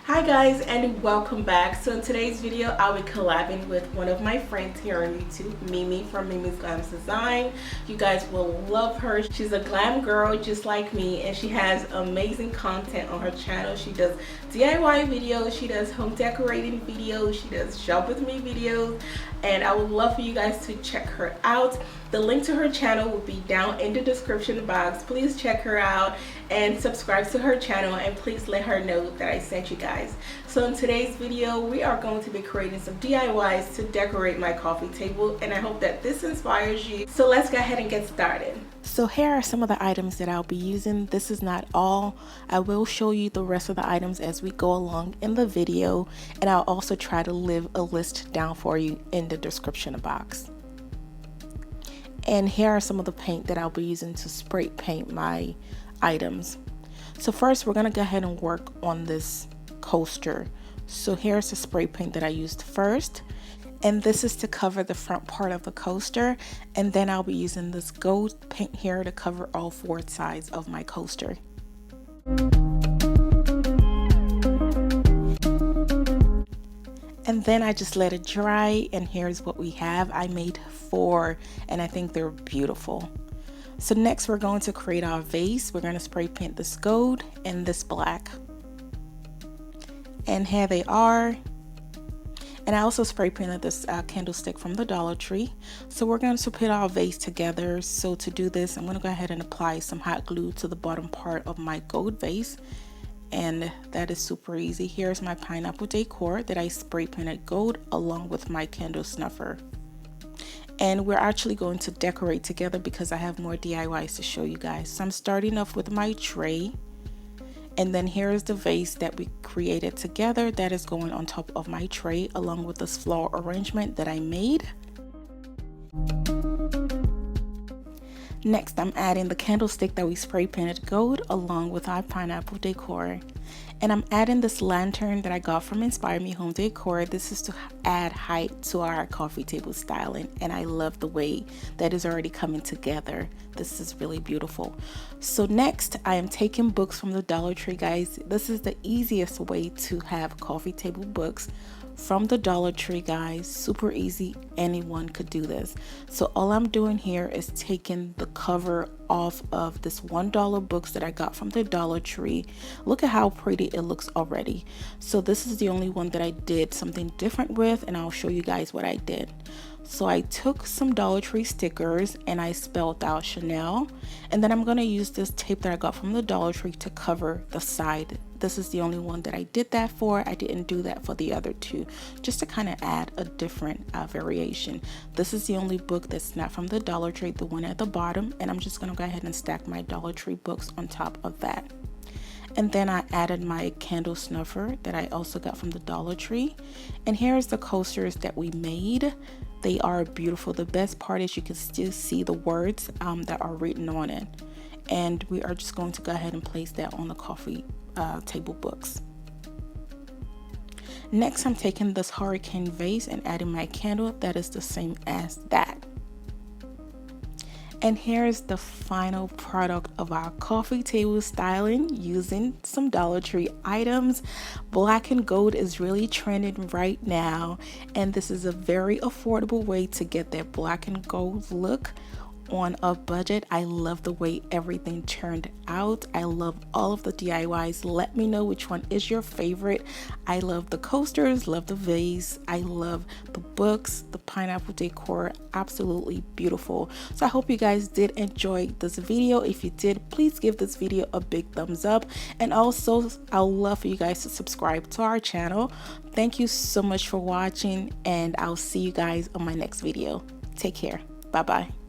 Hi guys, and welcome back. So in today's video I'll be collabing with one of my friends here on YouTube, Mimy from Mimys Glam Design. You guys will love her. She's a glam girl just like me, and she has amazing content on her channel. She does DIY videos, she does home decorating videos, she does shop with me videos, and I would love for you guys to check her out. The link to her channel will be down in the description box. Please check her out and subscribe to her channel, and please let her know that I sent you guys. So in today's video we are going to be creating some DIYs to decorate my coffee table, and I hope that this inspires you. So let's go ahead and get started. So here are some of the items that I'll be using. This is not all. I will show you the rest of the items as we go along in the video, and I'll also try to leave a list down for you in the description box. And here are some of the paint that I'll be using to spray paint my items. So first we're going to go ahead and work on this coaster. So here's the spray paint that I used first, and this is to cover the front part of the coaster, and then I'll be using this gold paint here to cover all four sides of my coaster. And then I just let it dry, and here's what we have. I made 4 and I think they're beautiful. So next we're going to create our vase. We're going to spray paint this gold and this black. And here they are. And I also spray painted this candlestick from the Dollar Tree. So we're going to put our vase together. So to do this, I'm going to go ahead and apply some hot glue to the bottom part of my gold vase. And that is super easy. Here's my pineapple decor that I spray painted gold along with my candle snuffer. And we're actually going to decorate together because I have more DIYs to show you guys. So I'm starting off with my tray, and then here's the vase that we created together that is going on top of my tray along with this floral arrangement that I made. Next, I'm adding the candlestick that we spray painted gold along with our pineapple decor. And I'm adding this lantern that I got from Inspire Me Home Decor. This is to add height to our coffee table styling, and I love the way that is already coming together. This is really beautiful. So next, I am taking books from the Dollar Tree, guys. This is the easiest way to have coffee table books from the Dollar Tree, guys. Super easy, anyone could do this. So all I'm doing here is taking the cover off of this $1 books that I got from the Dollar Tree. Look at how pretty it looks already. So this is the only one that I did something different with, and I'll show you guys what I did. So I took some Dollar Tree stickers and I spelled out Chanel, and then I'm going to use this tape that I got from the Dollar Tree to cover the side. This is the only one that I did that for. I didn't do that for the other two, just to kind of add a different variation. This is the only book that's not from the Dollar Tree, the one at the bottom, and I'm just going to go ahead and stack my Dollar Tree books on top of that. And then I added my candle snuffer that I also got from the Dollar Tree. And here's the coasters that we made. They are beautiful. The best part is you can still see the words that are written on it. And we are just going to go ahead and place that on the coffee table books. Next, I'm taking this hurricane vase and adding my candle that is the same as that. And here's the final product of our coffee table styling using some Dollar Tree items. Black and gold is really trending right now, and this is a very affordable way to get that black and gold look on a budget. I love the way everything turned out. I love all of the DIYs. Let me know which one is your favorite. I love the coasters, love the vase, I love the books, the pineapple decor. Absolutely beautiful. So I hope you guys did enjoy this video. If you did, please give this video a big thumbs up, and also I'd love for you guys to subscribe to our channel. Thank you so much for watching, and I'll see you guys on my next video. Take care. Bye bye.